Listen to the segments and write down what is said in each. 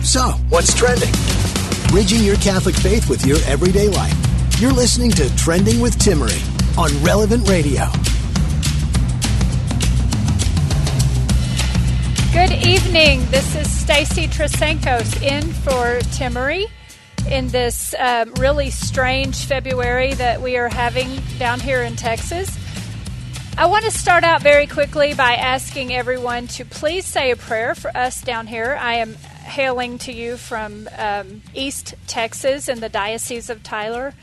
So, what's trending? Bridging your Catholic faith with your everyday life. You're listening to Trending with Timmerie on Relevant Radio. Good evening. This is Stacy Trasancos in for Timmerie in this really strange February that we are having down here in Texas. I want to start out very quickly by asking everyone to please say a prayer for us down here. I am hailing to you from East Texas in the Diocese of Tyler.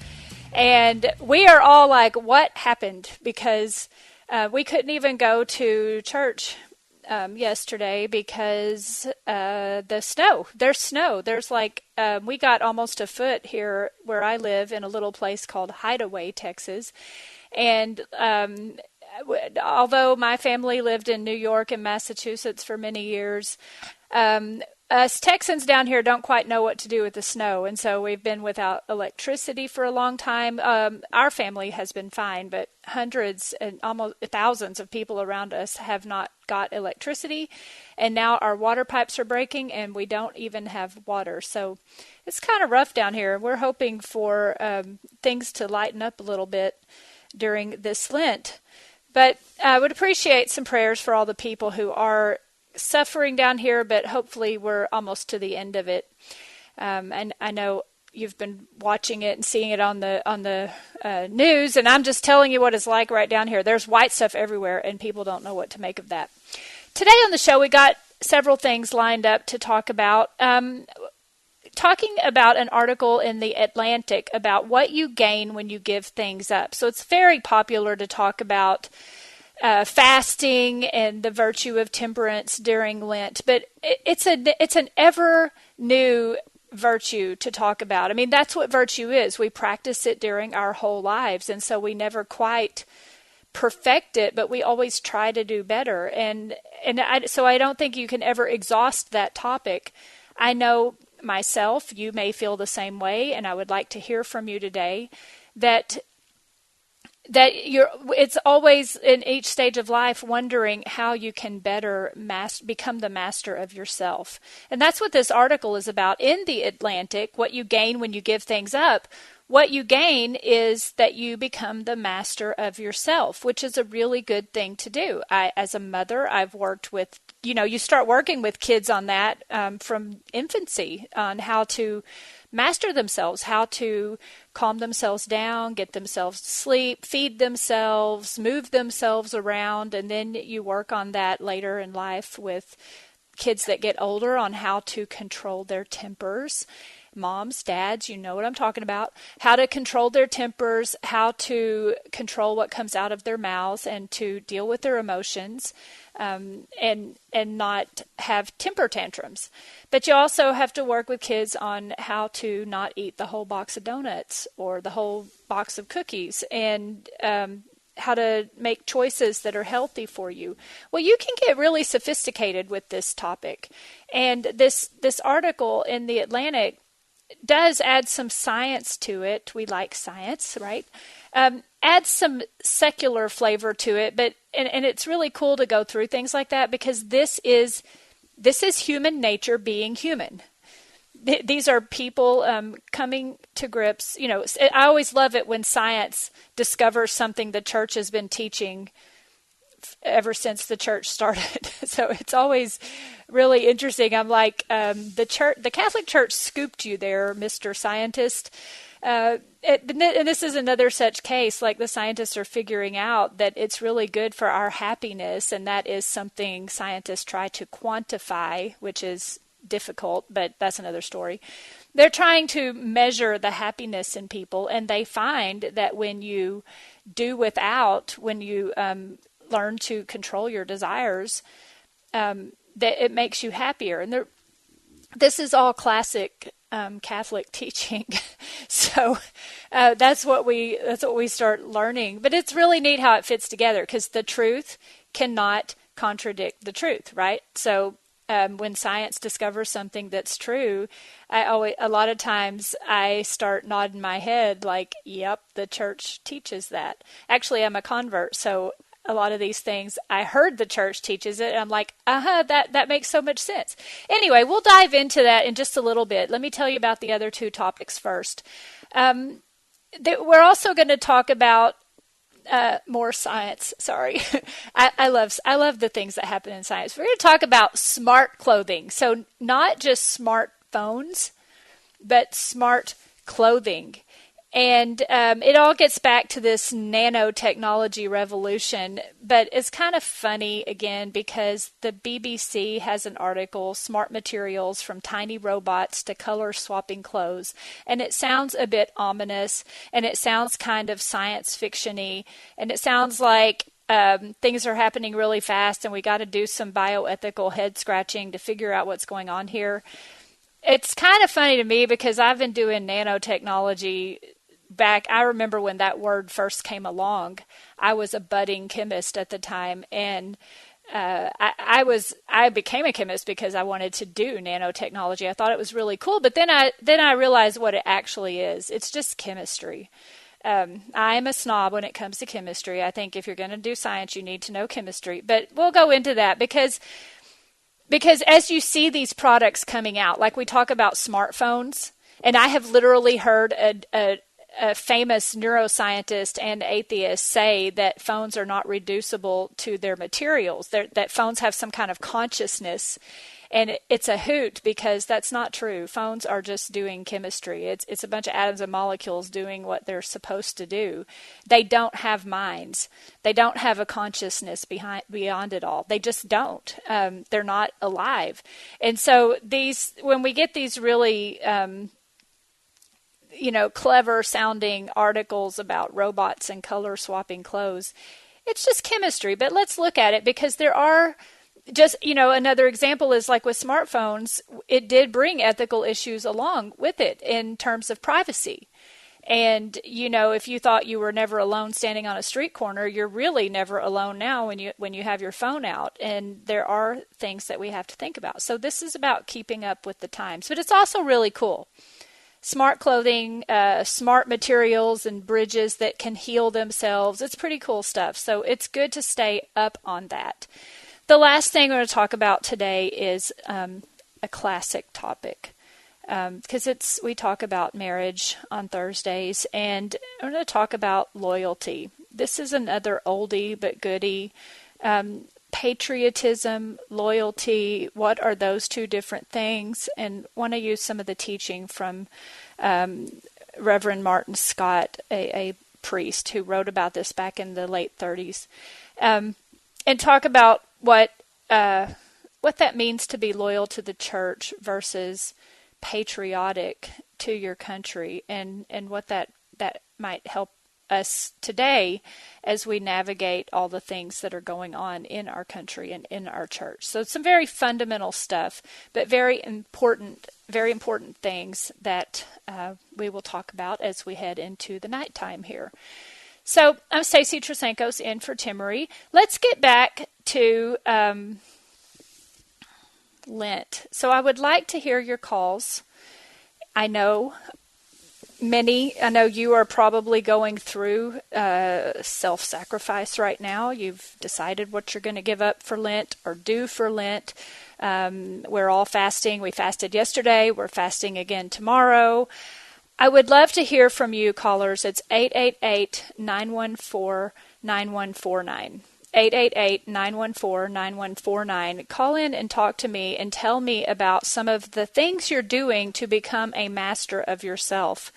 And we are all like, what happened? Because we couldn't even go to church yesterday because the snow. There's snow. There's like, we got almost a foot here where I live in a little place called Hideaway, Texas. And although my family lived in New York and Massachusetts for many years, us Texans down here don't quite know what to do with the snow, and so we've been without electricity for a long time. Our family has been fine, but hundreds and almost thousands of people around us have not got electricity, and now our water pipes are breaking, and we don't even have water. So it's kind of rough down here. We're hoping for things to lighten up a little bit during this Lent. But I would appreciate some prayers for all the people who are suffering down here, but hopefully we're almost to the end of it. And I know you've been watching it and seeing it on the news, and I'm just telling you what it's like right down here. There's white stuff everywhere, and people don't know what to make of that. Today on the show, we got several things lined up to talk about. Talking about an article in the Atlantic about what you gain when you give things up. So it's very popular to talk about fasting and the virtue of temperance during Lent, but it's an ever new virtue to talk about. I mean, that's what virtue is. We practice it during our whole lives, and so we never quite perfect it, but we always try to do better. So I don't think you can ever exhaust that topic. I know myself, you may feel the same way, and I would like to hear from you today that it's always in each stage of life wondering how you can better become the master of yourself. And that's what this article is about in the Atlantic, what you gain when you give things up. What you gain is that you become the master of yourself, which is a really good thing to do. As a mother, I've worked with, you start working with kids on that from infancy, on how to master themselves, how to calm themselves down, get themselves to sleep, feed themselves, move themselves around, and then you work on that later in life with kids that get older on how to control their tempers. Moms, dads, you know what I'm talking about. How to control their tempers, how to control what comes out of their mouths and to deal with their emotions, and not have temper tantrums. But you also have to work with kids on how to not eat the whole box of donuts or the whole box of cookies, and how to make choices that are healthy for you. Well, you can get really sophisticated with this topic. And this article in the Atlantic does add some science to it. We like science, right? Add some secular flavor to it, but and it's really cool to go through things like that because this is human nature being human. These are people coming to grips. I always love it when science discovers something the church has been teaching ever since the church started. So it's always really interesting. I'm like, the Catholic Church scooped you there, Mr. Scientist. And this is another such case, like the scientists are figuring out that it's really good for our happiness, and that is something scientists try to quantify, which is difficult, but that's another story. They're trying to measure the happiness in people, and they find that when you do without, when you learn to control your desires, that it makes you happier. And this is all classic Catholic teaching. So that's what we start learning. But it's really neat how it fits together, because the truth cannot contradict the truth, right? So when science discovers something that's true, a lot of times I start nodding my head like, yep, the church teaches that. Actually, I'm a convert, so a lot of these things. I heard the church teaches it, and I'm like, that makes so much sense. Anyway, we'll dive into that in just a little bit. Let me tell you about the other two topics first. We're also going to talk about more science. Sorry. I love the things that happen in science. We're going to talk about smart clothing. So not just smartphones, but smart clothing. And it all gets back to this nanotechnology revolution, but it's kind of funny, again, because the BBC has an article, Smart Materials from Tiny Robots to Color Swapping Clothes, and it sounds a bit ominous, and it sounds kind of science fiction-y, and it sounds like things are happening really fast, and we got to do some bioethical head-scratching to figure out what's going on here. It's kind of funny to me because I've been doing nanotechnology back. I remember when that word first came along. I was a budding chemist at the time, and I became a chemist because I wanted to do nanotechnology. I thought it was really cool, but then I realized what it actually is. It's just chemistry. I am a snob when it comes to chemistry. I think if you're going to do science, you need to know chemistry. But we'll go into that because as you see these products coming out, like we talk about smartphones, and I have literally heard a famous neuroscientist and atheist say that phones are not reducible to their materials, that phones have some kind of consciousness. And it's a hoot because that's not true. Phones are just doing chemistry. It's a bunch of atoms and molecules doing what they're supposed to do. They don't have minds. They don't have a consciousness beyond it all. They just don't. They're not alive. And so when we get these really clever sounding articles about robots and color swapping clothes, it's just chemistry. But let's look at it because there are just, another example is like with smartphones, it did bring ethical issues along with it in terms of privacy. And, if you thought you were never alone standing on a street corner, you're really never alone now when you have your phone out. And there are things that we have to think about. So this is about keeping up with the times, but it's also really cool. Smart clothing, smart materials and bridges that can heal themselves. It's pretty cool stuff. So it's good to stay up on that. The last thing we're going to talk about today is a classic topic because we talk about marriage on Thursdays, and we're going to talk about loyalty. This is another oldie but goodie. Patriotism, loyalty, what are those two different things? And want to use some of the teaching from Reverend Martin Scott, a priest who wrote about this back in the late 30s, and talk about what that means to be loyal to the church versus patriotic to your country, and what that might help us today as we navigate all the things that are going on in our country and in our church. So some very fundamental stuff, but very important things that we will talk about as we head into the nighttime here. So I'm Stacy Trasancos in for Timmerie. Let's get back to Lent. So I would like to hear your calls. I know you are probably going through self-sacrifice right now. You've decided what you're going to give up for Lent or do for Lent. We're all fasting. We fasted yesterday. We're fasting again tomorrow. I would love to hear from you, callers. It's 888-914-9149. 888-914-9149. Call in and talk to me and tell me about some of the things you're doing to become a master of yourself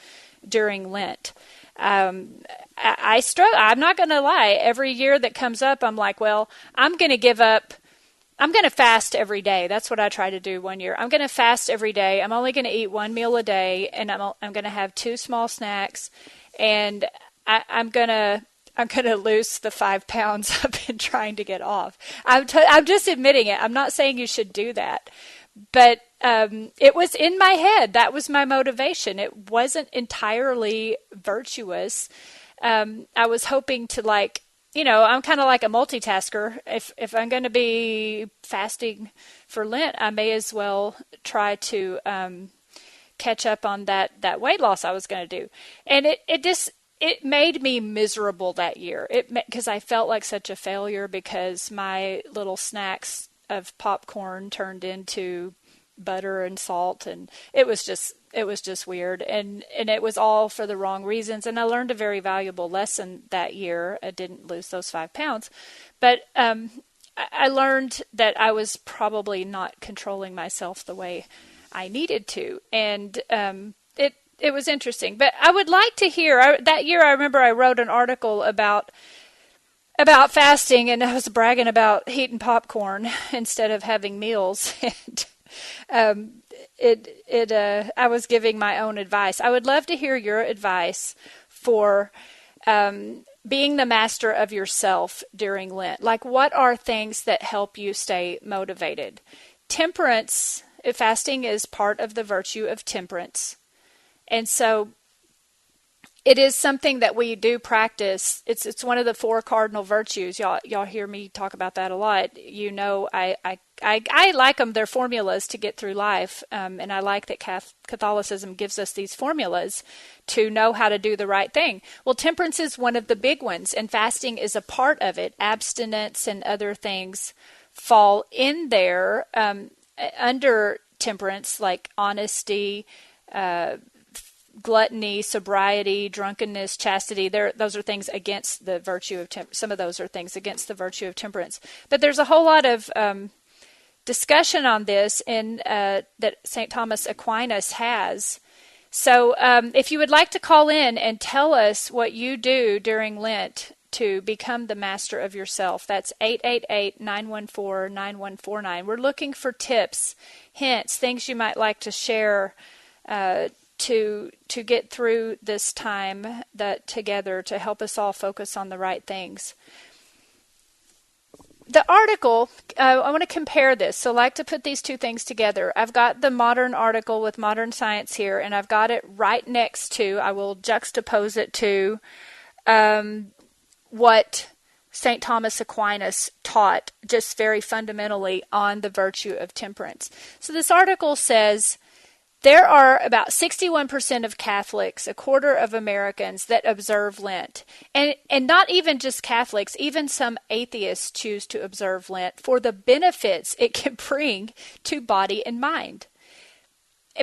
during Lent. I struggle. I'm not going to lie. Every year that comes up, I'm like, well, I'm going to fast every day. That's what I try to do one year. I'm going to fast every day. I'm only going to eat one meal a day, and I'm going to have 2 small snacks, and I'm going to lose the 5 pounds I've been trying to get off. I'm just admitting it. I'm not saying you should do that, but it was in my head. That was my motivation. It wasn't entirely virtuous. I was hoping to I'm kind of like a multitasker. If I'm going to be fasting for Lent, I may as well try to catch up on that weight loss I was going to do. And it just it made me miserable that year. Because I felt like such a failure because my little snacks of popcorn turned into butter and salt, and it was just weird, and it was all for the wrong reasons. And I learned a very valuable lesson that year. I didn't lose those 5 pounds, but I learned that I was probably not controlling myself the way I needed to, and it was interesting. But I would like to hear, that year I remember I wrote an article about fasting, and I was bragging about eating popcorn instead of having meals. And I was giving my own advice. I would love to hear your advice for being the master of yourself during Lent. Like, what are things that help you stay motivated? Temperance, fasting is part of the virtue of temperance. And so it is something that we do practice. It's one of the 4 cardinal virtues. Y'all hear me talk about that a lot. You know, I like them. They're formulas to get through life, and I like that Catholicism gives us these formulas to know how to do the right thing. Well, temperance is one of the big ones, and fasting is a part of it. Abstinence and other things fall in there under temperance, like honesty, gluttony, sobriety, drunkenness, chastity. Those are things against the virtue of some of those are things against the virtue of temperance. But there's a whole lot of discussion on this that St. Thomas Aquinas has. So if you would like to call in and tell us what you do during Lent to become the master of yourself, that's 888-914-9149. We're looking for tips, hints, things you might like to share to get through this time together to help us all focus on the right things. The article, I want to compare this. So I like to put these two things together. I've got the modern article with modern science here, and I've got it right next to, I will juxtapose it to what St. Thomas Aquinas taught just very fundamentally on the virtue of temperance. So this article says, there are about 61% of Catholics, a quarter of Americans, that observe Lent. And not even just Catholics, even some atheists choose to observe Lent for the benefits it can bring to body and mind,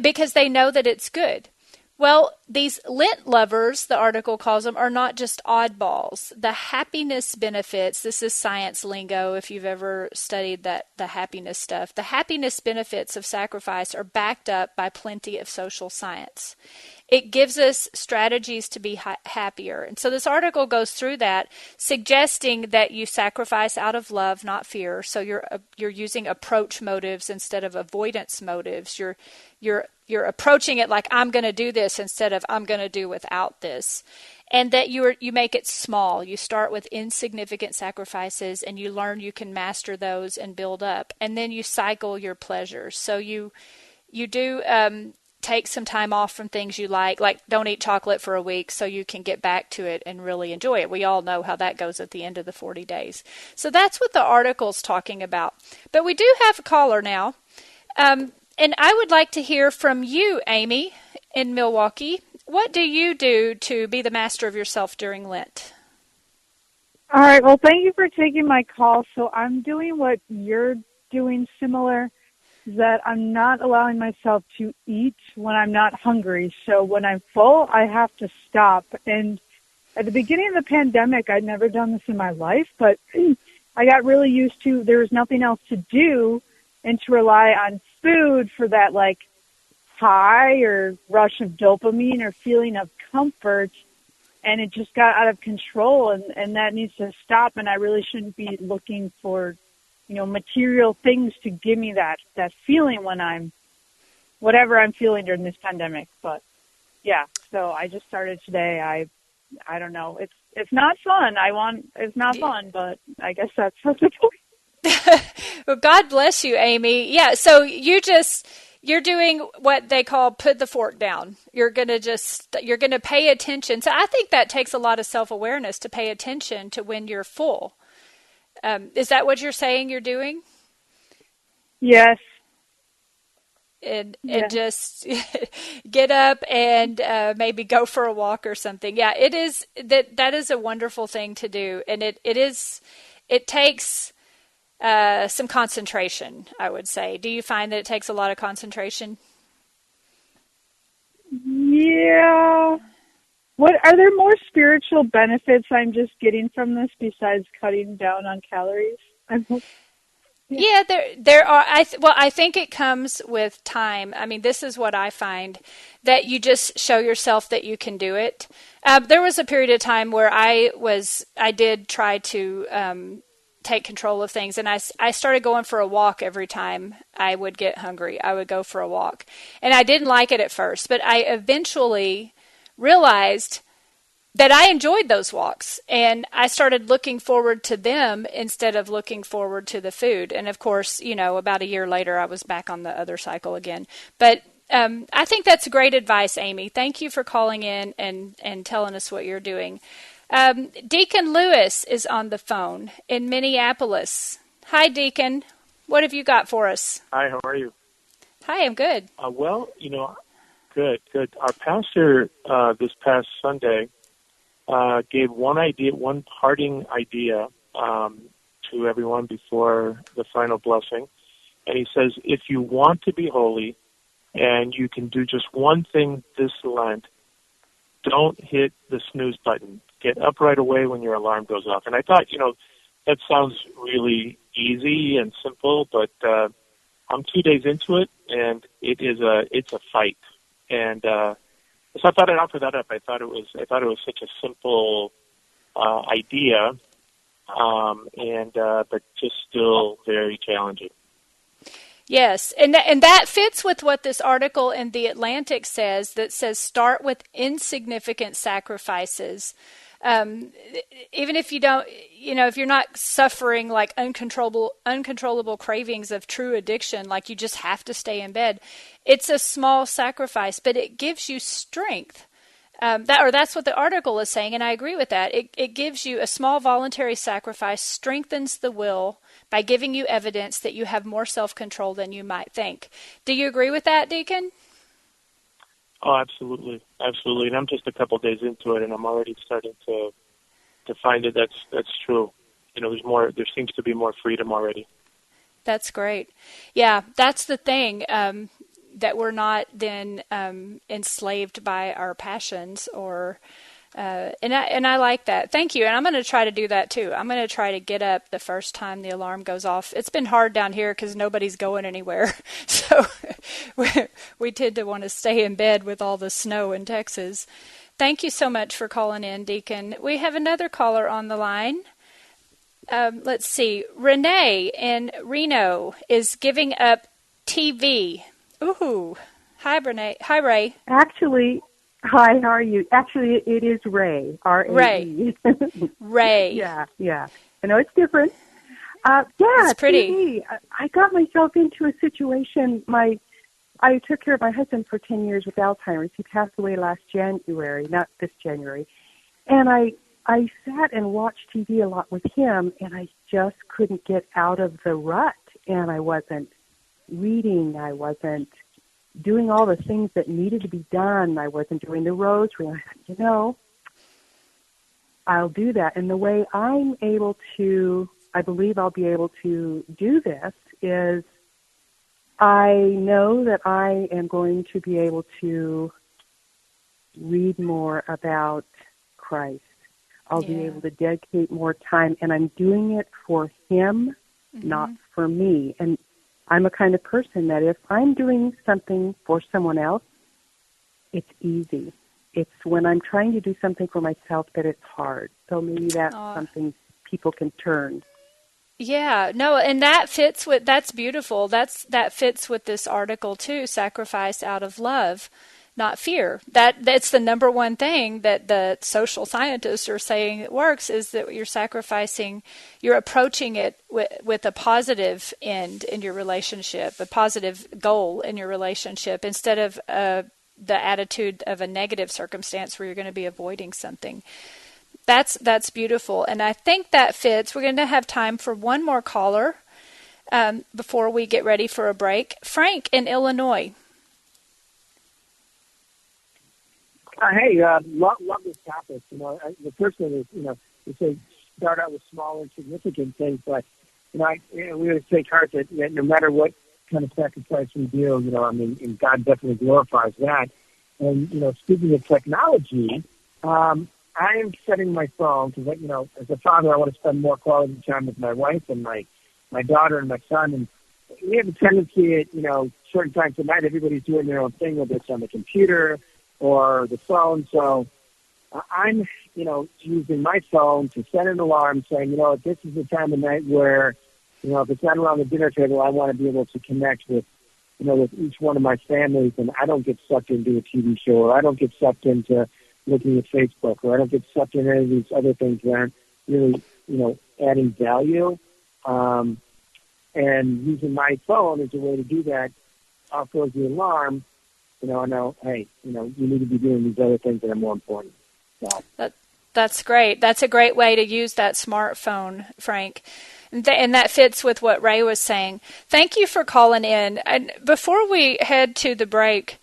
because they know that it's good. Well, these Lent lovers, the article calls them, are not just oddballs. The happiness benefits, this is science lingo if you've ever studied the happiness stuff. The happiness benefits of sacrifice are backed up by plenty of social science. It gives us strategies to be happier. And so this article goes through that, suggesting that you sacrifice out of love, not fear. So you're using approach motives instead of avoidance motives. You're approaching it like, I'm going to do this instead of I'm going to do without this. And that you make it small. You start with insignificant sacrifices and you learn you can master those and build up. And then you cycle your pleasures. So you do take some time off from things you like don't eat chocolate for a week so you can get back to it and really enjoy it. We all know how that goes at the end of the 40 days. So that's what the article's talking about. But we do have a caller now. And I would like to hear from you, Amy, in Milwaukee. What do you do to be the master of yourself during Lent? All right. Well, thank you for taking my call. So I'm doing what you're doing similar, that I'm not allowing myself to eat when I'm not hungry. So when I'm full, I have to stop. And at the beginning of the pandemic, I'd never done this in my life, but I got really used to there was nothing else to do and to rely on food for that high or rush of dopamine or feeling of comfort. And it just got out of control, and that needs to stop. And I really shouldn't be looking for material things to give me that feeling when whatever I'm feeling during this pandemic. But yeah, so I just started today. I don't know. It's not fun. It's not fun, but I guess that's the point. Well, God bless you, Amy. Yeah. So you're doing what they call put the fork down. You're going to pay attention. So I think that takes a lot of self-awareness to pay attention to when you're full. Is that what you're saying you're doing? Yes. and just get up and maybe go for a walk or something. Yeah, it is that is a wonderful thing to do, and it takes some concentration, I would say. Do you find that it takes a lot of concentration? Yeah. What are there more spiritual benefits I'm just getting from this besides cutting down on calories? Yeah, there are. I think it comes with time. I mean, this is what I find, that you just show yourself that you can do it. There was a period of time where I did try to take control of things, and I started going for a walk every time I would get hungry. I would go for a walk, and I didn't like it at first, but I eventually realized that I enjoyed those walks, and I started looking forward to them instead of looking forward to the food. And of course, about a year later, I was back on the other cycle again. But I think that's great advice, Amy. Thank you for calling in and telling us what you're doing. Deacon Lewis is on the phone in Minneapolis. Hi, Deacon. What have you got for us? Hi, how are you? Hi, I'm good. Good. Our pastor this past Sunday gave one parting idea to everyone before the final blessing. And he says, if you want to be holy and you can do just one thing this Lent, don't hit the snooze button. Get up right away when your alarm goes off. And I thought, that sounds really easy and simple, but I'm 2 days into it, and it's a fight. And so I thought I'd offer that up. I thought it was such a simple idea, but just still very challenging. Yes, and that fits with what this article in The Atlantic says. That says start with insignificant sacrifices. Even if you don't, if you're not suffering like uncontrollable cravings of true addiction, like you just have to stay in bed, it's a small sacrifice, but it gives you strength. That's what the article is saying, and I agree with that. It gives you a small voluntary sacrifice, strengthens the will by giving you evidence that you have more self-control than you might think. Do you agree with that, Deacon? Oh, absolutely. And I'm just a couple of days into it, and I'm already starting to find that that's true. There seems to be more freedom already. That's great. Yeah, that's the thing, that we're not then enslaved by our passions or and I like that. Thank you. And I'm going to try to do that too. I'm going to try to get up the first time the alarm goes off. It's been hard down here because nobody's going anywhere. So we tend to want to stay in bed with all the snow in Texas. Thank you so much for calling in, Deacon. We have another caller on the line. Let's see. Renee in Reno is giving up TV. Ooh. Hi, Renee. Hi, Ray. Actually, hi, how are you? Actually, it is Ray, R-A-E. Ray. Yeah. I know it's different. It's pretty. TV. I got myself into a situation. I took care of my husband for 10 years with Alzheimer's. He passed away last January, not this January. And I sat and watched TV a lot with him, and I just couldn't get out of the rut. And I wasn't reading. I wasn't doing all the things that needed to be done. I wasn't doing the rosary. I thought, I'll do that. And the way I believe I'll be able to do this is I know that I am going to be able to read more about Christ. I'll be able to dedicate more time, and I'm doing it for him, not for me. And I'm a kind of person that if I'm doing something for someone else, it's easy. It's when I'm trying to do something for myself that it's hard. So maybe that's something people can turn. Yeah, no, and that's beautiful. That fits with this article too, sacrifice out of love, not fear. That's the number one thing that the social scientists are saying it works, is that you're approaching it with a positive end in your relationship, a positive goal in your relationship, instead of the attitude of a negative circumstance where you're going to be avoiding something. That's beautiful, and I think that fits. We're going to have time for one more caller. before we get ready for a break. Frank in Illinois. Hey, love this topic. The first thing is, you say start out with small and significant things, but we always take heart that no matter what kind of sacrifice we do, and God definitely glorifies that. And speaking of technology, I am setting my phone because, as a father, I want to spend more quality time with my wife and my daughter and my son, and we have a tendency at certain times at night, everybody's doing their own thing, whether it's on the computer or the phone. So I'm, using my phone to set an alarm saying, this is the time of night where, if it's not around the dinner table, I want to be able to connect with, with each one of my families, and I don't get sucked into a TV show, or I don't get sucked into looking at Facebook, or I don't get sucked into any of these other things that aren't really, adding value. And using my phone as a way to do that, off goes the alarm. I know, hey, you need to be doing these other things that are more important. So. That's great. That's a great way to use that smartphone, Frank. And that fits with what Ray was saying. Thank you for calling in. And before we head to the break,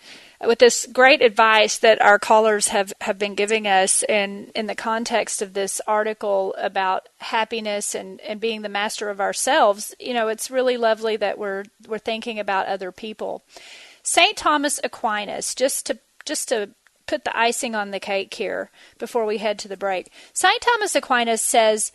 with this great advice that our callers have been giving us in the context of this article about happiness and being the master of ourselves, it's really lovely that we're thinking about other people. St. Thomas Aquinas, just to put the icing on the cake here before we head to the break. St. Thomas Aquinas says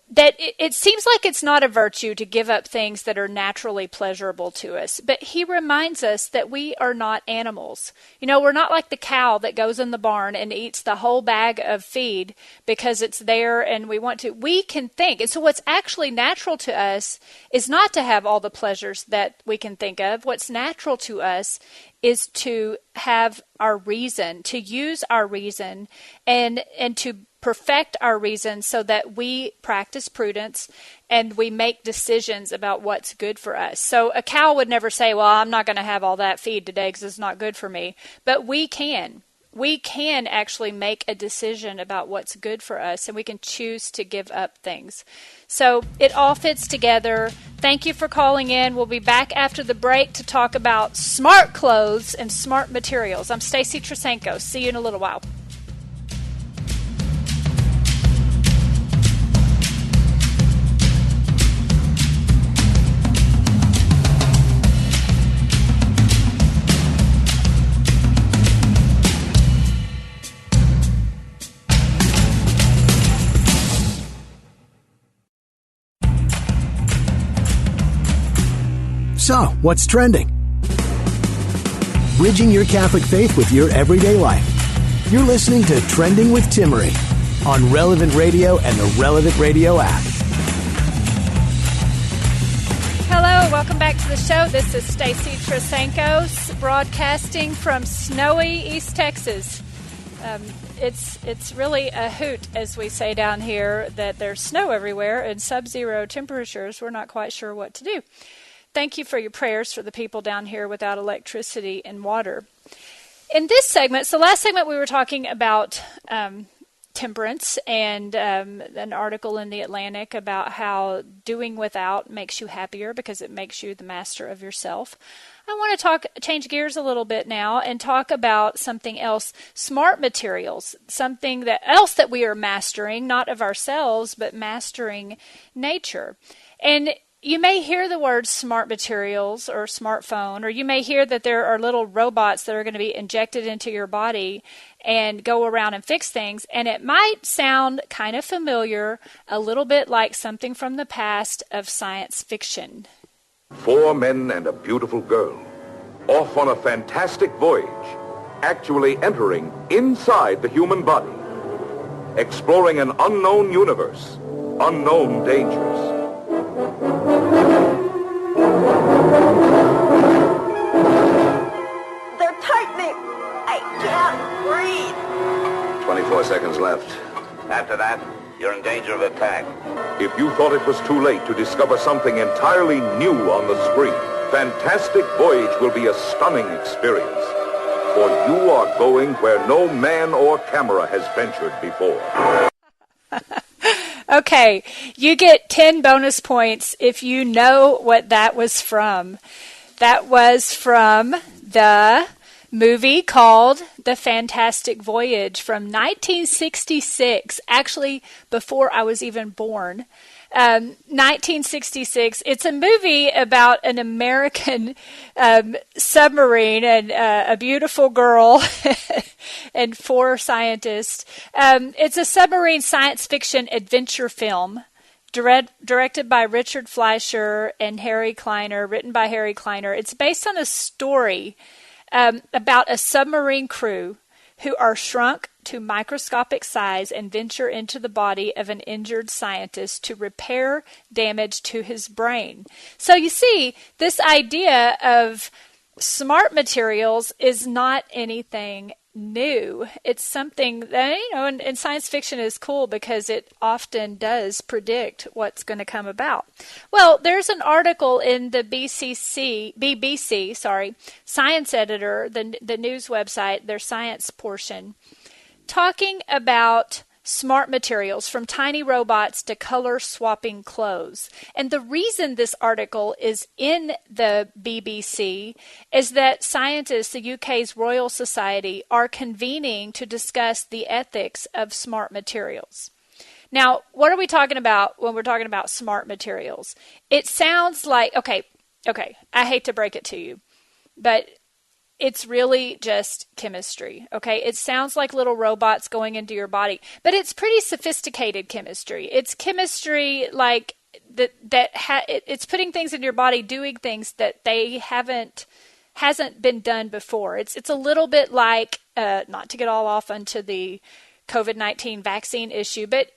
that it seems like it's not a virtue to give up things that are naturally pleasurable to us. But he reminds us that we are not animals. We're not like the cow that goes in the barn and eats the whole bag of feed because it's there and we want to. We can think. And so what's actually natural to us is not to have all the pleasures that we can think of. What's natural to us is to have our reason, to use our reason and to perfect our reason so that we practice prudence and we make decisions about what's good for us. So a cow would never say, well, I'm not going to have all that feed today because it's not good for me. But we can. We can actually make a decision about what's good for us, and we can choose to give up things. So it all fits together. Thank you for calling in. We'll be back after the break to talk about smart clothes and smart materials. I'm Stacy Trasancos. See you in a little while. So, what's trending? Bridging your Catholic faith with your everyday life. You're listening to Trending with Timmerie on Relevant Radio and the Relevant Radio app. Hello, welcome back to the show. This is Stacy Trasancos broadcasting from snowy East Texas. It's really a hoot, as we say down here, that there's snow everywhere and sub-zero temperatures. We're not quite sure what to do. Thank you for your prayers for the people down here without electricity and water. In this segment, so last segment we were talking about temperance and an article in the Atlantic about how doing without makes you happier because it makes you the master of yourself. I want to change gears a little bit now and talk about something else, smart materials, something else that we are mastering, not of ourselves, but mastering nature. And you may hear the word smart materials or smartphone, or you may hear that there are little robots that are going to be injected into your body and go around and fix things. And it might sound kind of familiar, a little bit like something from the past of science fiction. 4 men and a beautiful girl, off on a fantastic voyage, actually entering inside the human body, exploring an unknown universe, unknown dangers. They're tightening. I can't breathe. 24 seconds left. After that, you're in danger of attack. If you thought it was too late to discover something entirely new on the screen, Fantastic Voyage will be a stunning experience. For you are going where no man or camera has ventured before. Okay, you get 10 bonus points if you know what that was from. That was from the movie called The Fantastic Voyage from 1966, actually before I was even born. 1966. It's a movie about an American submarine and a beautiful girl and 4 scientists. It's a submarine science fiction adventure film directed by Richard Fleischer and Harry Kleiner, written by Harry Kleiner. It's based on a story about a submarine crew who are shrunk to microscopic size and venture into the body of an injured scientist to repair damage to his brain. So you see, this idea of smart materials is not anything new. It's something that, in science fiction is cool because it often does predict what's going to come about. Well, there's an article in the BBC, Science Editor, the news website, their science portion, talking about smart materials from tiny robots to color swapping clothes. And the reason this article is in the BBC is that scientists, the UK's Royal Society, are convening to discuss the ethics of smart materials. Now, what are we talking about when we're talking about smart materials? It sounds like, okay, I hate to break it to you, but it's really just chemistry, okay? It sounds like little robots going into your body, but it's pretty sophisticated chemistry. It's chemistry like it's putting things in your body, doing things that hasn't been done before. It's a little bit like, not to get all off onto the COVID-19 vaccine issue, but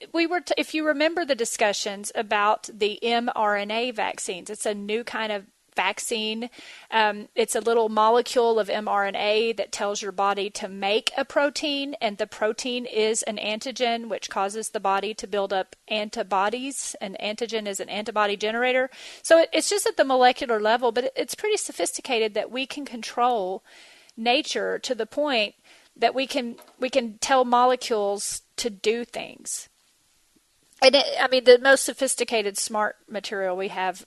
if you remember the discussions about the mRNA vaccines, it's a new kind of vaccine. It's a little molecule of mRNA that tells your body to make a protein, and the protein is an antigen, which causes the body to build up antibodies. An antigen is an antibody generator. So it's just at the molecular level, but it's pretty sophisticated that we can control nature to the point that we can tell molecules to do things. And the most sophisticated smart material we have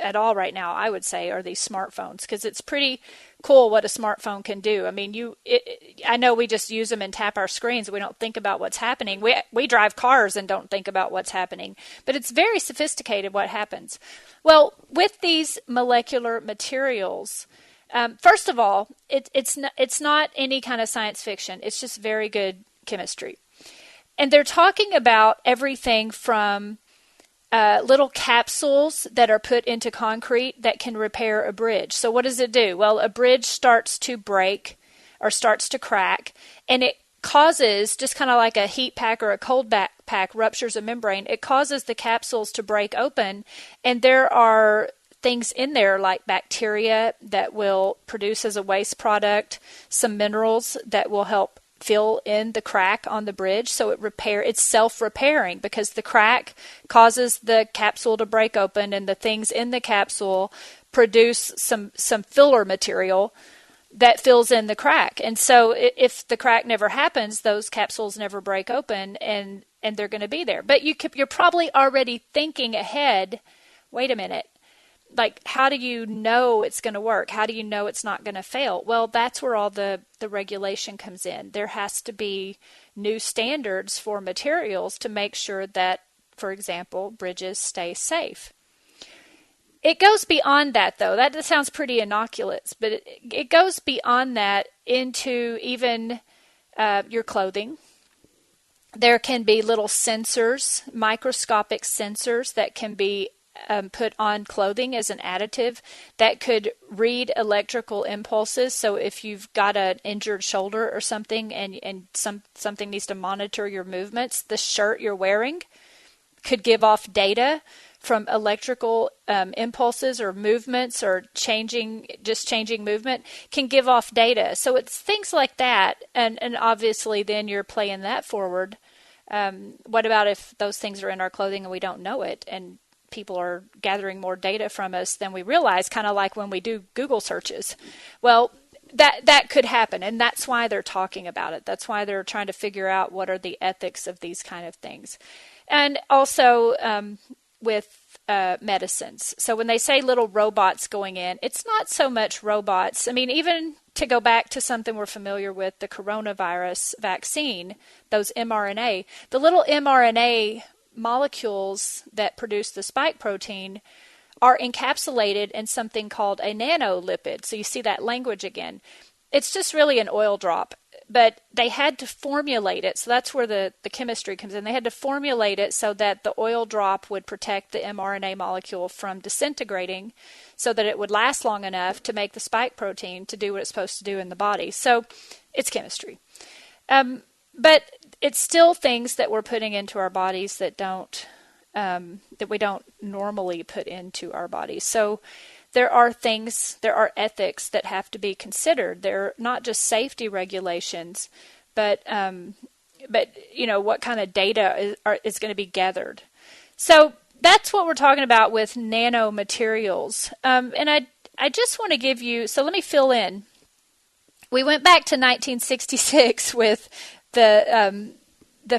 at all right now, I would say, are these smartphones, because it's pretty cool what a smartphone can do. I know we just use them and tap our screens. We don't think about what's happening. We drive cars and don't think about what's happening, but it's very sophisticated what happens. Well, with these molecular materials, first of all, it's not any kind of science fiction. It's just very good chemistry. And they're talking about everything from little capsules that are put into concrete that can repair a bridge. So what does it do? Well, a bridge starts to break or starts to crack, and it causes, just kind of like a heat pack or a cold pack ruptures a membrane, it causes the capsules to break open, and there are things in there like bacteria that will produce as a waste product some minerals that will help fill in the crack on the bridge, so it's self-repairing, because the crack causes the capsule to break open, and the things in the capsule produce some filler material that fills in the crack. And so if the crack never happens, those capsules never break open, and they're going to be there. But you're probably already thinking ahead, wait a minute, like, how do you know it's going to work? How do you know it's not going to fail? Well, that's where all the regulation comes in. There has to be new standards for materials to make sure that, for example, bridges stay safe. It goes beyond that, though. That sounds pretty innocuous, but it goes beyond that into even your clothing. There can be little sensors, microscopic sensors that can be put on clothing as an additive that could read electrical impulses. So if you've got an injured shoulder or something and something needs to monitor your movements, the shirt you're wearing could give off data from electrical impulses or movements, or changing movement can give off data. So it's things like that. And obviously then you're playing that forward. What about if those things are in our clothing and we don't know it, and people are gathering more data from us than we realize, kind of like when we do Google searches? Well, that could happen, and that's why they're talking about it. That's why they're trying to figure out what are the ethics of these kind of things. And also with medicines. So when they say little robots going in, it's not so much robots. I mean, even to go back to something we're familiar with, the coronavirus vaccine, those mRNA, the little mRNA molecules that produce the spike protein are encapsulated in something called a nanolipid. So you see that language again. It's just really an oil drop, but they had to formulate it. So that's where the chemistry comes in. They had to formulate it so that the oil drop would protect the mRNA molecule from disintegrating so that it would last long enough to make the spike protein to do what it's supposed to do in the body. So it's chemistry. But it's still things that we're putting into our bodies that we don't normally put into our bodies. So there are ethics that have to be considered. They're not just safety regulations, but what kind of data is going to be gathered. So that's what we're talking about with nanomaterials. And I just want to give you, so let me fill in. We went back to 1966 with the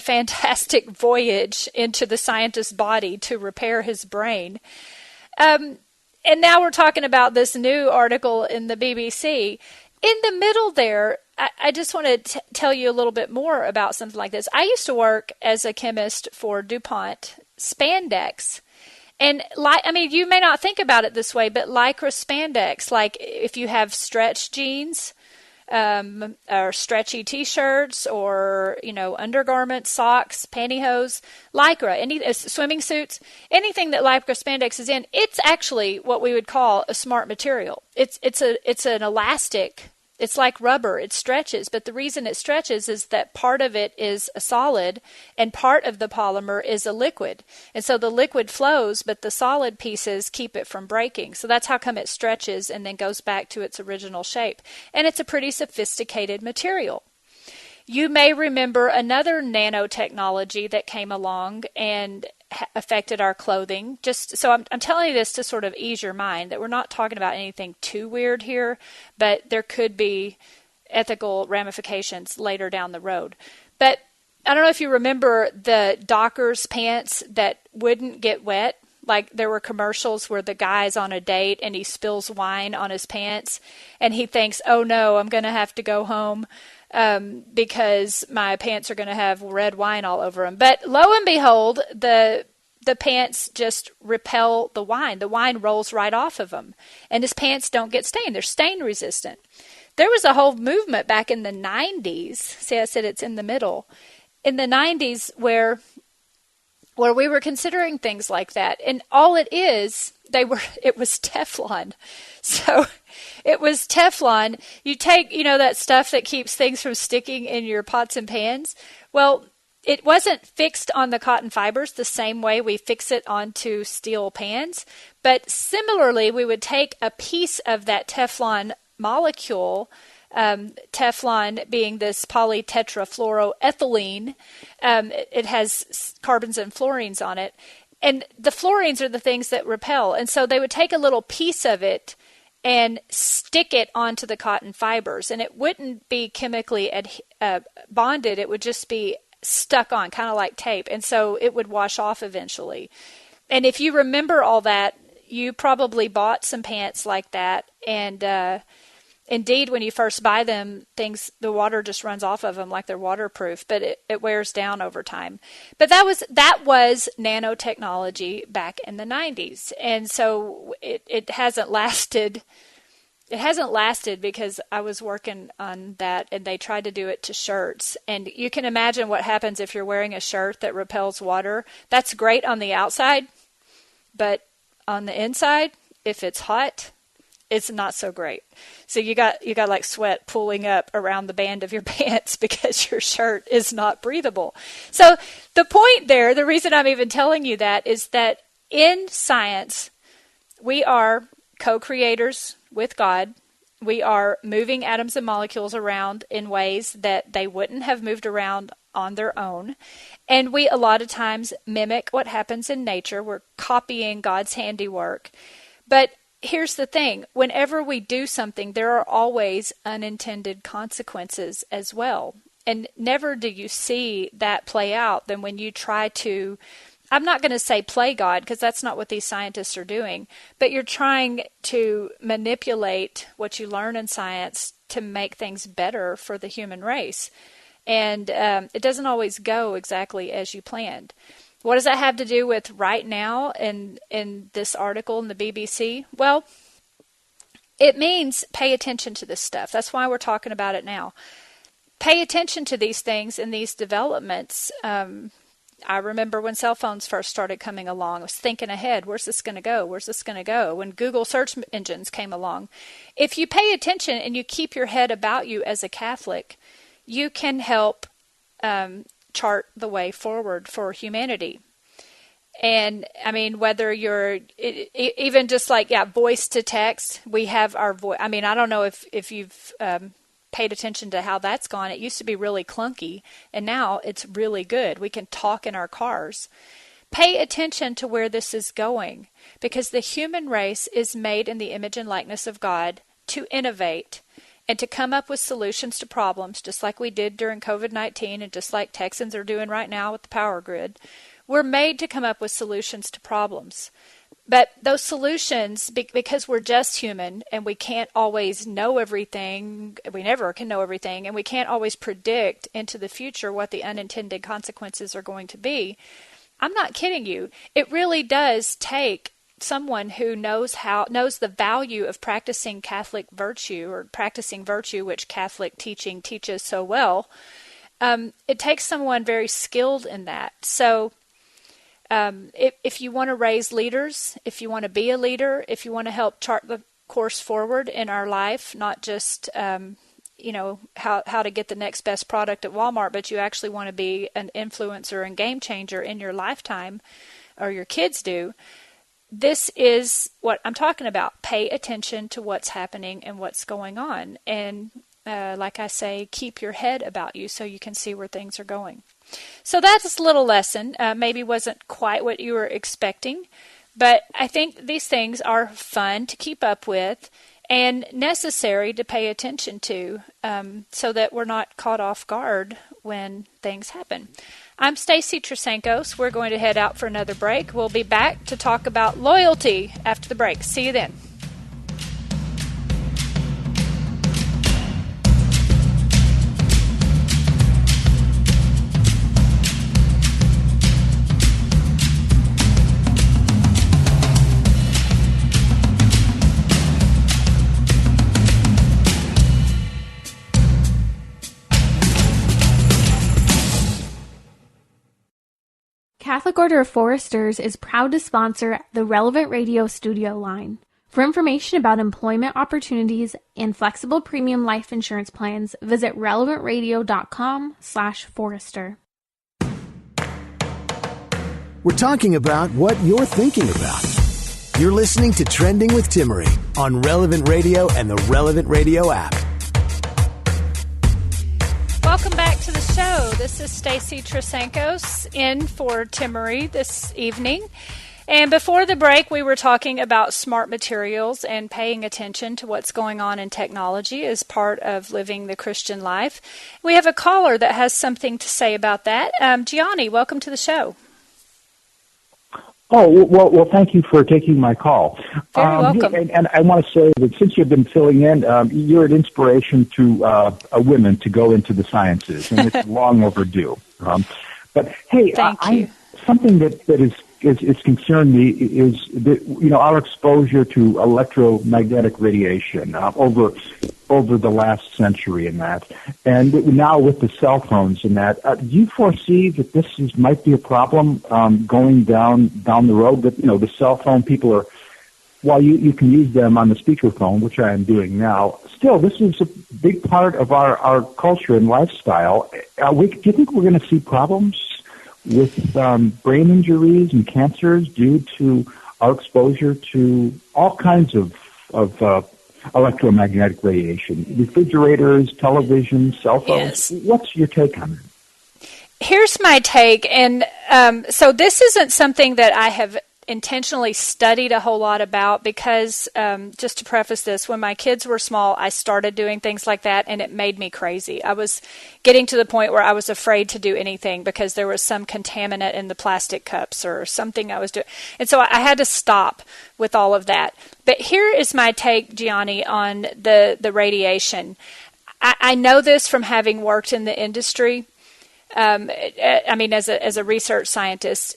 fantastic voyage into the scientist's body to repair his brain. And now we're talking about this new article in the BBC. In the middle there, I just want to tell you a little bit more about something like this. I used to work as a chemist for DuPont spandex. And you may not think about it this way, but lycra spandex, like if you have stretch jeans, or stretchy t-shirts, or undergarments, socks, pantyhose, lycra, any swimming suits, anything that lycra spandex is in, it's actually what we would call a smart material. It's an elastic. It's like rubber. It stretches, but the reason it stretches is that part of it is a solid and part of the polymer is a liquid. And so the liquid flows, but the solid pieces keep it from breaking. So that's how come it stretches and then goes back to its original shape. And it's a pretty sophisticated material. You may remember another nanotechnology that came along and affected our clothing. So I'm telling you this to sort of ease your mind that we're not talking about anything too weird here, but there could be ethical ramifications later down the road. But I don't know if you remember the Dockers pants that wouldn't get wet. Like there were commercials where the guy's on a date and he spills wine on his pants and he thinks, oh no, I'm going to have to go home because my pants are going to have red wine all over them. But lo and behold, the pants just repel the wine. The wine rolls right off of them. And his pants don't get stained. They're stain resistant. There was a whole movement back in the 90s. See, I said it's in the middle. In the 90s where we were considering things like that. And all it was Teflon. So it was Teflon. You take, that stuff that keeps things from sticking in your pots and pans. Well, it wasn't fixed on the cotton fibers the same way we fix it onto steel pans. But similarly, we would take a piece of that Teflon molecule, Teflon being this polytetrafluoroethylene. It has carbons and fluorines on it. And the fluorines are the things that repel. And so they would take a little piece of it and stick it onto the cotton fibers. And it wouldn't be chemically bonded. It would just be stuck on, kind of like tape. And so it would wash off eventually. And if you remember all that, you probably bought some pants like that. And indeed, when you first buy them, the water just runs off of them like they're waterproof, but it wears down over time. But that was nanotechnology back in the 90s. And so it hasn't lasted. It hasn't lasted because I was working on that and they tried to do it to shirts. And you can imagine what happens if you're wearing a shirt that repels water. That's great on the outside, but on the inside, if it's hot, it's not so great. So you got like sweat pooling up around the band of your pants because your shirt is not breathable. So the point there, the reason I'm even telling you that is that in science, we are co-creators with God. We are moving atoms and molecules around in ways that they wouldn't have moved around on their own. And we a lot of times mimic what happens in nature. We're copying God's handiwork. But here's the thing. Whenever we do something, there are always unintended consequences as well. And never do you see that play out than when you try to, I'm not going to say play God, because that's not what these scientists are doing, but you're trying to manipulate what you learn in science to make things better for the human race. And it doesn't always go exactly as you planned. What does that have to do with right now in this article in the BBC? Well, it means pay attention to this stuff. That's why we're talking about it now. Pay attention to these things and these developments. I remember when cell phones first started coming along, I was thinking ahead, where's this going to go? Where's this going to go? When Google search engines came along. If you pay attention and you keep your head about you as a Catholic, you can help chart the way forward for humanity. And I mean, whether you're even just like, voice to text, we have our voice. I mean, I don't know if you've paid attention to how that's gone. It used to be really clunky, and now it's really good. We can talk in our cars. Pay attention to where this is going, because the human race is made in the image and likeness of God to innovate and to come up with solutions to problems, just like we did during COVID-19 and just like Texans are doing right now with the power grid. We're made to come up with solutions to problems. But those solutions, because we're just human and we can't always know everything, we never can know everything, and we can't always predict into the future what the unintended consequences are going to be, I'm not kidding you. It really does take someone who knows the value of practicing Catholic virtue, or practicing virtue, which Catholic teaching teaches so well. It takes someone very skilled in that. So if you want to raise leaders, if you want to be a leader, if you want to help chart the course forward in our life, not just how to get the next best product at Walmart, but you actually want to be an influencer and game changer in your lifetime, or your kids do, this is what I'm talking about. Pay attention to what's happening and what's going on. And like I say, keep your head about you so you can see where things are going. So that's a little lesson. Maybe wasn't quite what you were expecting, but I think these things are fun to keep up with and necessary to pay attention to, so that we're not caught off guard when things happen. I'm Stacy Trasancos. We're going to head out for another break. We'll be back to talk about loyalty after the break. See you then. Catholic Order of Foresters is proud to sponsor the Relevant Radio studio line. For information about employment opportunities and flexible premium life insurance plans, visit relevantradio.com/forester. We're talking about what you're thinking about. You're listening to Trending with Timmerie on Relevant Radio and the Relevant Radio app. Welcome back to the show. This is Stacy Trasancos in for Timmerie this evening. And before the break, we were talking about smart materials and paying attention to what's going on in technology as part of living the Christian life. We have a caller that has something to say about that. Gianni, welcome to the show. Oh, well, thank you for taking my call. Very welcome. And I want to say that since you've been filling in, you're an inspiration to women to go into the sciences, and it's long overdue. But hey, something that is concerned me is that, our exposure to electromagnetic radiation over the last century and that. And now with the cell phones and that, do you foresee that this might be a problem going down the road? That, the cell phone people are, while you can use them on the speakerphone, which I am doing now, still, this is a big part of our culture and lifestyle. Do you think we're going to see problems with brain injuries and cancers due to our exposure to all kinds of electromagnetic radiation? Refrigerators, television, cell phones. Yes. What's your take on it? Here's my take. And so this isn't something that I have intentionally studied a whole lot about because, just to preface this, when my kids were small, I started doing things like that, and it made me crazy. I was getting to the point where I was afraid to do anything because there was some contaminant in the plastic cups or something I was doing. And so I had to stop with all of that. But here is my take, Gianni, on the radiation. I know this from having worked in the industry. As a research scientist,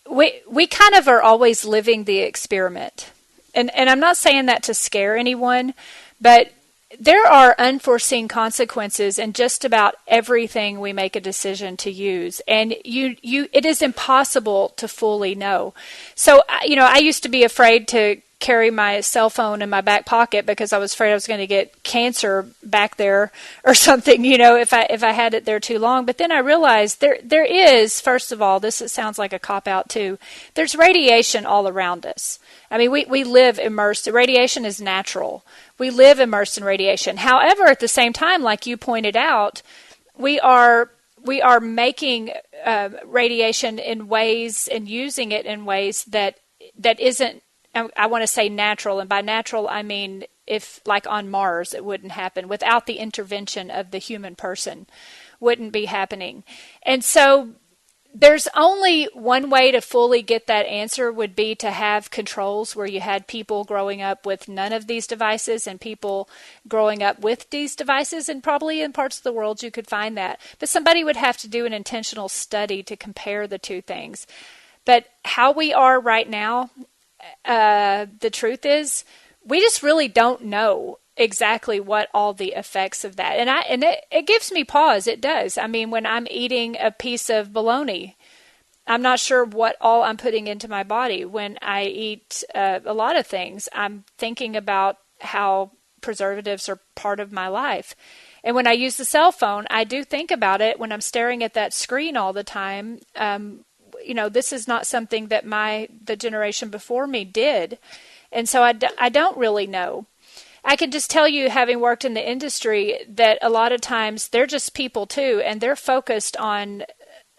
we kind of are always living the experiment. And I'm not saying that to scare anyone, but there are unforeseen consequences in just about everything we make a decision to use. And it is impossible to fully know. So, I used to be afraid to carry my cell phone in my back pocket because I was afraid I was going to get cancer back there or something, if I had it there too long. But then I realized there is, first of all, it sounds like a cop-out too, there's radiation all around us. I mean, we live immersed. Radiation is natural. We live immersed in radiation. However, at the same time, like you pointed out, we are making radiation in ways and using it in ways that isn't, I want to say natural, and by natural I mean if, like on Mars, it wouldn't happen without the intervention of the human person, wouldn't be happening. And so there's only one way to fully get that answer would be to have controls where you had people growing up with none of these devices and people growing up with these devices, and probably in parts of the world you could find that. But somebody would have to do an intentional study to compare the two things. But how we are right now, the truth is, we just really don't know exactly what all the effects of that. And it gives me pause. It does. I mean, when I'm eating a piece of bologna, I'm not sure what all I'm putting into my body. When I eat a lot of things, I'm thinking about how preservatives are part of my life. And when I use the cell phone, I do think about it when I'm staring at that screen all the time. This is not something that the generation before me did. And so I don't really know. I can just tell you, having worked in the industry, that a lot of times they're just people too, and they're focused on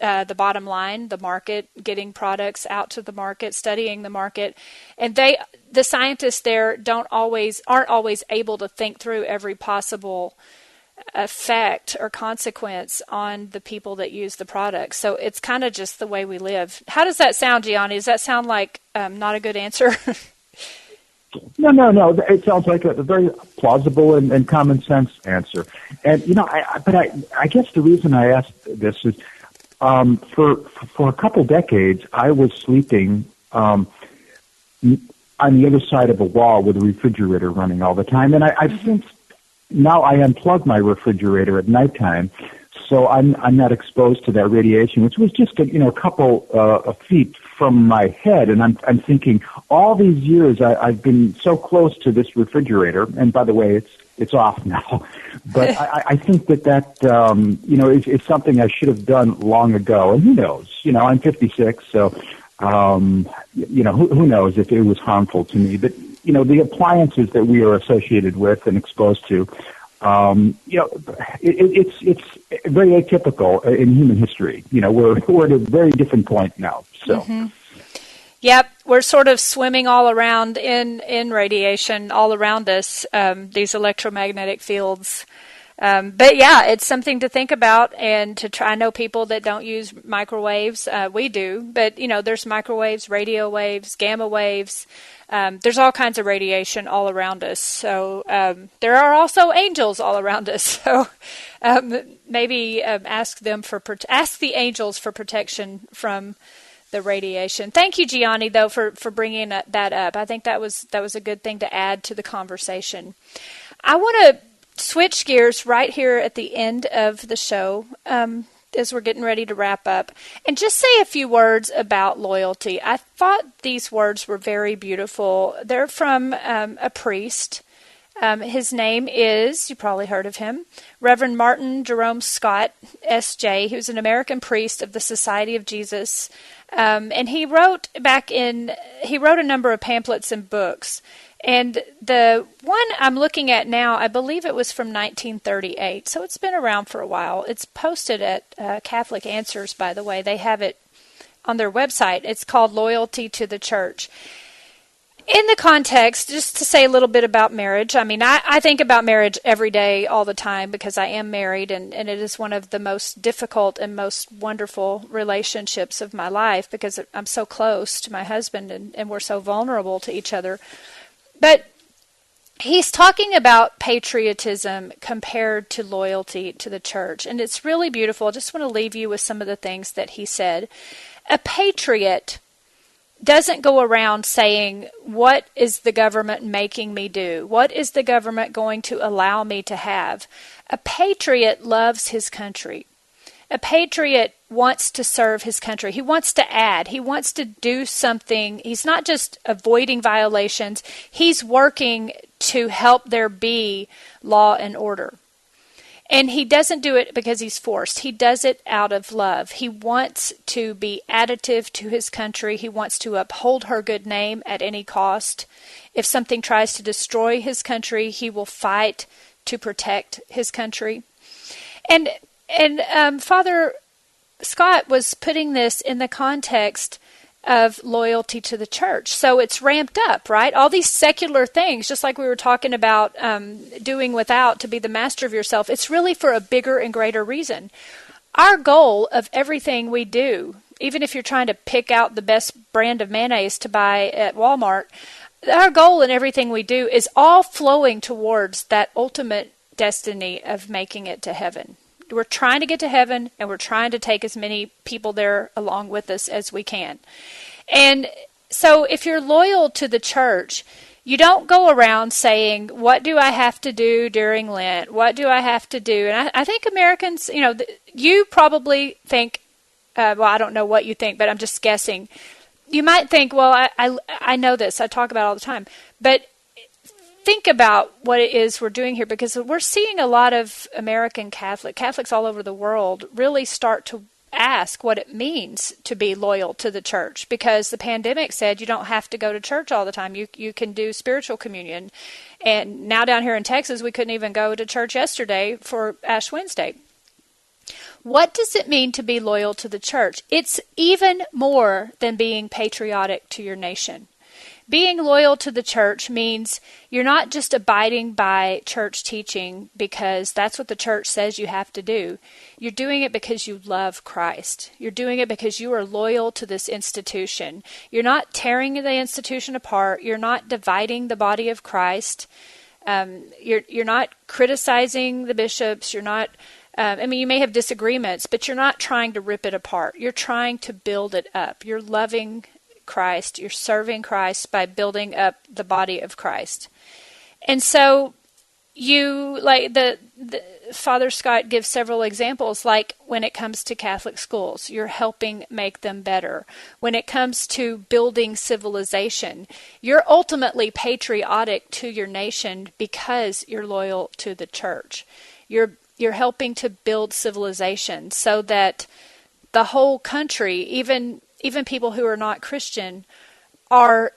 the bottom line, the market, getting products out to the market, studying the market. And the scientists there aren't always able to think through every possible effect or consequence on the people that use the product. So it's kind of just the way we live. How does that sound, Gianni? Does that sound like not a good answer? No. It sounds like a very plausible and common sense answer. And I guess the reason I asked this is for a couple decades I was sleeping on the other side of a wall with a refrigerator running all the time, and I've since. Now I unplug my refrigerator at nighttime, so I'm not exposed to that radiation, which was just a couple of feet from my head. And I'm thinking, all these years I've been so close to this refrigerator, and by the way, it's off now. But I think that is something I should have done long ago. And who knows? I'm 56, so who knows if it was harmful to me. But the appliances that we are associated with and exposed to, it's very atypical in human history. We're at a very different point now. So, Yep, we're sort of swimming all around in radiation all around us, these electromagnetic fields. But yeah, it's something to think about and to try. I know people that don't use microwaves. We do, but there's microwaves, radio waves, gamma waves. There's all kinds of radiation all around us. So there are also angels all around us. So maybe ask the angels for protection from the radiation. Thank you, Gianni, though, for bringing that up. I think that was a good thing to add to the conversation. I want to switch gears right here at the end of the show as we're getting ready to wrap up and just say a few words about loyalty. I thought these words were very beautiful. They're from a priest. His name is, you probably heard of him, Reverend Martin Jerome Scott, S.J. He was an American priest of the Society of Jesus. And he wrote a number of pamphlets and books. And the one I'm looking at now, I believe it was from 1938, so it's been around for a while. It's posted at Catholic Answers, by the way. They have it on their website. It's called Loyalty to the Church. In the context, just to say a little bit about marriage, I mean, I think about marriage every day, all the time, because I am married, and it is one of the most difficult and most wonderful relationships of my life, because I'm so close to my husband, and we're so vulnerable to each other. But he's talking about patriotism compared to loyalty to the church, and it's really beautiful. I just want to leave you with some of the things that he said. A patriot doesn't go around saying, what is the government making me do? What is the government going to allow me to have? A patriot loves his country. A patriot wants to serve his country. He wants to add. He wants to do something. He's not just avoiding violations. He's working to help there be law and order. And he doesn't do it because he's forced. He does it out of love. He wants to be additive to his country. He wants to uphold her good name at any cost. If something tries to destroy his country, he will fight to protect his country. And Father Scott was putting this in the context of loyalty to the church. So it's ramped up, right? All these secular things, just like we were talking about doing without to be the master of yourself, it's really for a bigger and greater reason. Our goal of everything we do, even if you're trying to pick out the best brand of mayonnaise to buy at Walmart, our goal in everything we do is all flowing towards that ultimate destiny of making it to heaven. We're trying to get to heaven, and we're trying to take as many people there along with us as we can. And so if you're loyal to the church, you don't go around saying, what do I have to do during Lent? What do I have to do? And I think Americans, you probably think, well, I don't know what you think, but I'm just guessing. You might think, well, I know this. I talk about it all the time. But think about what it is we're doing here, because we're seeing a lot of American Catholics all over the world really start to ask what it means to be loyal to the church, because the pandemic said you don't have to go to church all the time. You can do spiritual communion. And now down here in Texas, we couldn't even go to church yesterday for Ash Wednesday. What does it mean to be loyal to the church? It's even more than being patriotic to your nation. Being loyal to the church means you're not just abiding by church teaching because that's what the church says you have to do. You're doing it because you love Christ. You're doing it because you are loyal to this institution. You're not tearing the institution apart. You're not dividing the body of Christ. You're not criticizing the bishops. You're not, you may have disagreements, but you're not trying to rip it apart. You're trying to build it up. You're loving Christ. You're serving Christ by building up the body of Christ. And so you, like the Father Scott gives several examples, like when it comes to Catholic schools, you're helping make them better. When it comes to building civilization, you're ultimately patriotic to your nation because you're loyal to the church. You're helping to build civilization so that the whole country, even people who are not Christian, are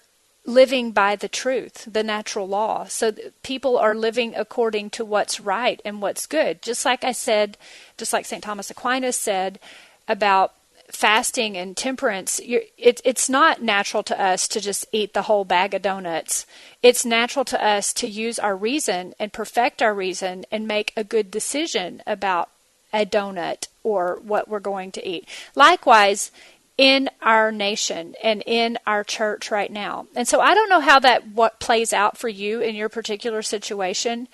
living by the truth, the natural law. So people are living according to what's right and what's good. Just like I said, just like St. Thomas Aquinas said about fasting and temperance, it's not natural to us to just eat the whole bag of donuts. It's natural to us to use our reason and perfect our reason and make a good decision about a donut or what we're going to eat. Likewise, in our nation and in our church right now. And so I don't know how what plays out for you in your particular situation,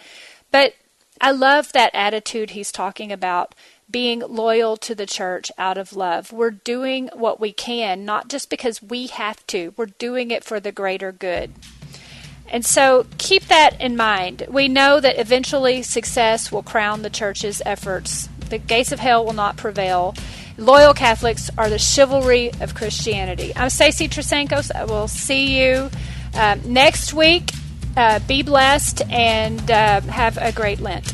but I love that attitude he's talking about, being loyal to the church out of love. We're doing what we can, not just because we have to. We're doing it for the greater good. And so keep that in mind. We know that eventually success will crown the church's efforts. The gates of hell will not prevail. Loyal Catholics are the chivalry of Christianity. I'm Stacy Trasancos. I will see you next week. Be blessed and have a great Lent.